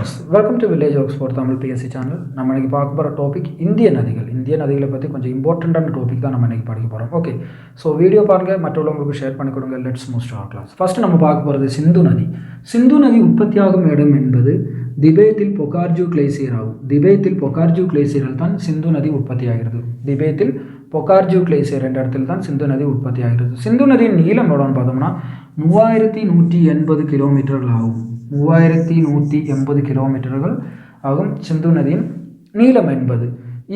Friends, welcome to village works for Tamil BSc channel. நம்ம இன்றைக்கி பார்க்க போகிற டாபிக் இந்திய நதிகளை பற்றி கொஞ்சம் இம்பார்ட்டண்ட்டான டாபிக் தான் நம்ம இன்றைக்கி படிக்க போகிறோம். ஓகே, ஸோ வீடியோ பாருங்கள், மற்றவங்களுக்கு ஷேர் பண்ணி கொடுங்க. Let's move to our class. First நம்ம பார்க்க போகிறது சிந்து நதி. சிந்து நதி உற்பத்தியாகும் இடம் என்பது திபேத்தில் பொகார்ஜு கிளேசியர் ஆகும். திபேத்தில் பொகார்ஜு கிளேசியரில் தான் சிந்து நதி உற்பத்தி ஆகிறது. திபேத்தில் பொகார்ஜு கிளேசியர் என்ற இடத்தில் தான் சிந்து நதி உற்பத்தி ஆகிறது. சிந்து நதியின் நீளம் எவ்வளோன்னு பார்த்தோம்னா 3180 கிலோமீட்டர்கள் ஆகும். 3180 கிலோமீட்டர்கள் ஆகும் சிந்து நதியின் நீளம் என்பது.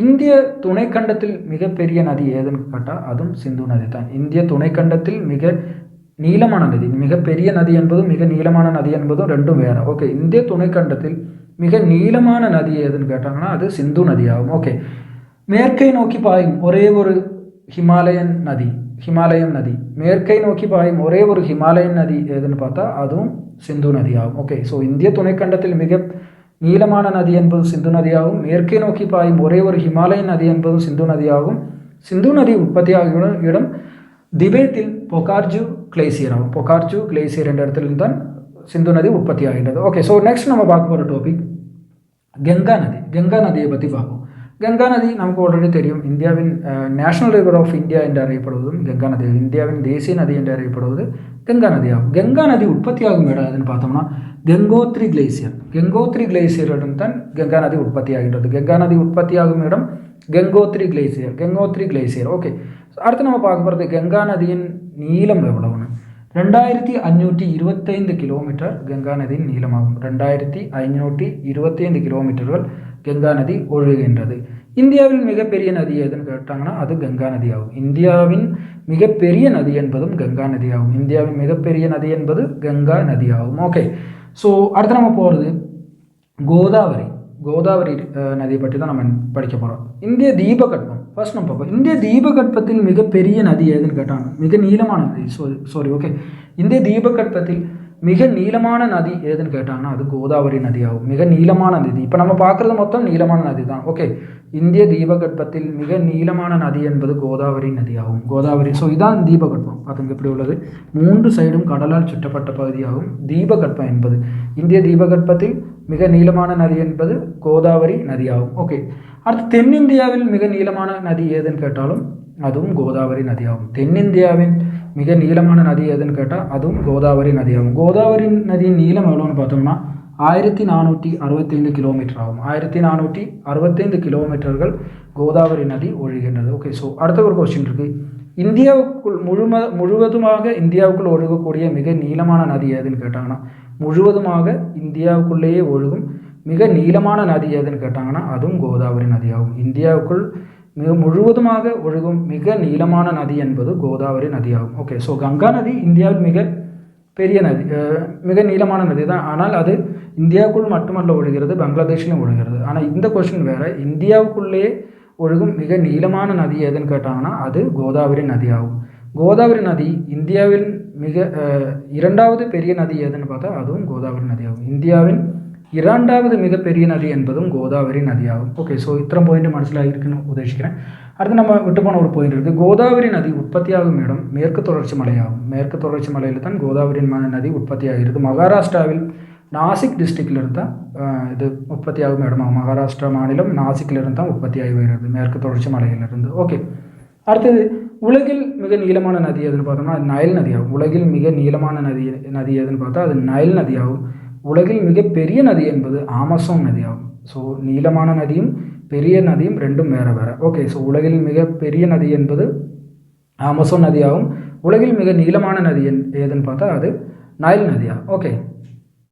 இந்திய துணைக்கண்டத்தில் மிகப்பெரிய நதி ஏதுன்னு கேட்டால் அதுவும் சிந்து நதி தான். இந்திய துணைக்கண்டத்தில் மிக நீளமான நதி, மிகப்பெரிய நதி என்பதும் மிக நீளமான நதி என்பதும் ரெண்டும் வேறு. ஓகே, இந்திய துணைக்கண்டத்தில் மிக நீளமான நதி ஏதுன்னு கேட்டாங்கன்னா அது சிந்து நதி ஆகும். ஓகே, மேற்கை நோக்கி பாயும் ஒரே ஒரு ஹிமாலயம் நதி மேற்கை நோக்கி பாயும் ஒரே ஒரு ஹிமாலயன் நதி ஏதுன்னு பார்த்தா அதுவும் சிந்து நதி ஆகும். ஓகே, ஸோ இந்திய துணைக்கண்டத்தில் மிக நீளமான நதி என்பது சிந்து நதியாகும். மேற்கை நோக்கி பாயும் ஒரே ஒரு ஹிமாலயன் நதி என்பதும் சிந்து நதியாகும். சிந்து நதி உற்பத்தியாகும் இடம் திபேத்தில் பொகார்ஜு கிளேசியர் ஆகும். பொகார்ஜு கிளேசியர் என்ற இடத்துல தான் சிந்து நதி உற்பத்தி ஆகின்றது. ஓகே, ஸோ நெக்ஸ்ட் நம்ம பார்க்க போகிற டாபிக் கங்கா நதியை பற்றி பார்ப்போம். கங்கா நதி நமக்கு ஆல்ரெடி தெரியும். இந்தியாவின் நேஷனல் ரிவர் ஆஃப் இந்தியா என்று அறியப்படுவதும் கங்கா நதி. இந்தியாவின் தேசிய நதி என்று அறியப்படுவது கங்கா நதி ஆகும். கங்கா நதி உற்பத்தியாகும் இடம் எதுன்னு பார்த்தோம்னா கங்கோத்ரி கிளேசியரிடம் தான் கங்கா நதி உற்பத்தி ஆகின்றது. கங்கா நதி உற்பத்தியாகும் இடம் கங்கோத்ரி கிளேசியர். ஓகே, அடுத்து நம்ம பார்க்க போகிறது கங்கா நதியின் நீளம் எவ்வளவுன்னு. 2525 கிலோமீட்டர் கங்கா நதியின் நீளமாகும். 2525 கிலோமீட்டர்கள் கங்கா நதி ஒழுகின்றது. இந்தியாவில் மிகப்பெரிய நதி எதுன்னு கேட்டாங்கன்னா அது கங்கா நதி ஆகும். இந்தியாவின் மிகப்பெரிய நதி என்பதும் கங்கா நதி ஆகும். இந்தியாவின் மிகப்பெரிய நதி என்பது கங்கா நதி ஆகும். ஓகே, ஸோ அடுத்து நம்ம போகிறது கோதாவரி நதியை பற்றி தான் நம்ம படிக்க போகிறோம். இந்திய தீபகற்பம் ஃபர்ஸ்ட் நம்ம பார்ப்போம். இந்திய தீபகற்பத்தில் மிகப்பெரிய நதி எதுன்னு கேட்டாங்க மிக நீளமான நதி. ஓகே, இந்திய தீபகற்பத்தில் மிக நீளமான நதி ஏதுன்னு கேட்டாங்கன்னா அது கோதாவரி நதி ஆகும். மிக நீளமான நதி, இப்போ நம்ம பார்க்குறது மொத்தம் நீளமான நதி தான். ஓகே, இந்திய தீபகற்பத்தில் மிக நீளமான நதி என்பது கோதாவரி நதி ஆகும். கோதாவரி, ஸோ இதான் தீபகற்பம். பார்த்துங்க இப்படி உள்ளது. 3 சைடும் கடலால் சுற்றப்பட்ட பகுதியாகும் தீபகற்பம் என்பது. இந்திய தீபகற்பத்தில் மிக நீளமான நதி என்பது கோதாவரி நதி ஆகும். ஓகே, அடுத்து தென்னிந்தியாவில் மிக நீளமான நதி ஏதுன்னு கேட்டாலும் அதுவும் கோதாவரி நதி ஆகும். தென்னிந்தியாவின் மிக நீளமான நதி எதுன்னு கேட்டால் அதுவும் கோதாவரி நதியாகும். கோதாவரி நதியின் நீளம் எவ்வளோன்னு பார்த்தோம்னா 1465 கிலோமீட்டர் ஆகும். 1465 கிலோமீட்டர்கள் கோதாவரி நதி ஒழுகின்றது. ஓகே, ஸோ அடுத்த ஒரு கொஸ்டின் இருக்குது. இந்தியாவுக்குள் முழுவதுமாக இந்தியாவுக்குள் ஒழுகக்கூடிய மிக நீளமான நதி எதுன்னு கேட்டாங்கன்னா முழுவதுமாக இந்தியாவுக்குள்ளேயே ஒழுகும் மிக நீளமான நதி எதுன்னு கேட்டாங்கன்னா அதுவும் கோதாவரி நதியாகும். இந்தியாவுக்குள் முழுவதுமாக ஒழுகும் மிக நீளமான நதி என்பது கோதாவரி நதியாகும். ஓகே, ஸோ கங்கா நதி இந்தியாவில் மிக பெரிய நதி, மிக நீளமான நதி தான். ஆனால் அது இந்தியாவுக்குள் மட்டுமல்ல ஒழுகிறது, பங்களாதேஷ்லையும் ஒழுகிறது. ஆனால் இந்த கொஸ்டின் வேறு. இந்தியாவுக்குள்ளேயே ஒழுகும் மிக நீளமான நதி எதுன்னு கேட்டாங்கன்னா அது கோதாவரி நதியாகும். கோதாவரி நதி இந்தியாவில் மிக 2வது பெரிய நதி எதுன்னு பார்த்தா அதுவும் கோதாவரி நதியாகும். இந்தியாவின் 2வது மிகப்பெரிய நதி என்பதும் கோதாவரி நதியாகும். ஓகே, ஸோ இத்தனை பாயிண்ட் மனசில் இருக்குன்னு உத்தேசிக்கிறேன். அடுத்து நம்ம விட்டு போன ஒரு பாயிண்ட் இருக்குது. கோதாவரி நதி உற்பத்தியாகும் இடம் மேற்கு தொடர்ச்சி மலையாகும். மேற்கு தொடர்ச்சி மலையில் தான் கோதாவரி நதி உற்பத்தி ஆகிறது. மகாராஷ்டிராவில் நாசிக் டிஸ்ட்ரிக்டிலிருந்து தான் இது உற்பத்தியாகும் இடமாகும். மகாராஷ்டிரா மாநிலம் நாசிக்கிலிருந்து தான் உற்பத்தி ஆகி வருகிறது, மேற்கு தொடர்ச்சி மலையிலிருந்து. ஓகே, அடுத்தது உலகில் மிக நீளமான நதி எதுன்னு பார்த்தோம்னா அது நைல் நதியாகும். உலகில் மிக நீளமான நதி எதுன்னு பார்த்தா அது நைல் நதியாகும். உலகில் மிகப்பெரிய நதி என்பது ஆமசோன் நதியாகும். ஸோ நீளமான நதியும் பெரிய நதியும் ரெண்டும் வேறு. ஓகே, ஸோ உலகில் மிகப்பெரிய நதி என்பது ஆமசோன் நதியாகும். உலகில் மிக நீளமான நதி ஏதுன்னு பார்த்தா அது நைல் நதியாகும். ஓகே,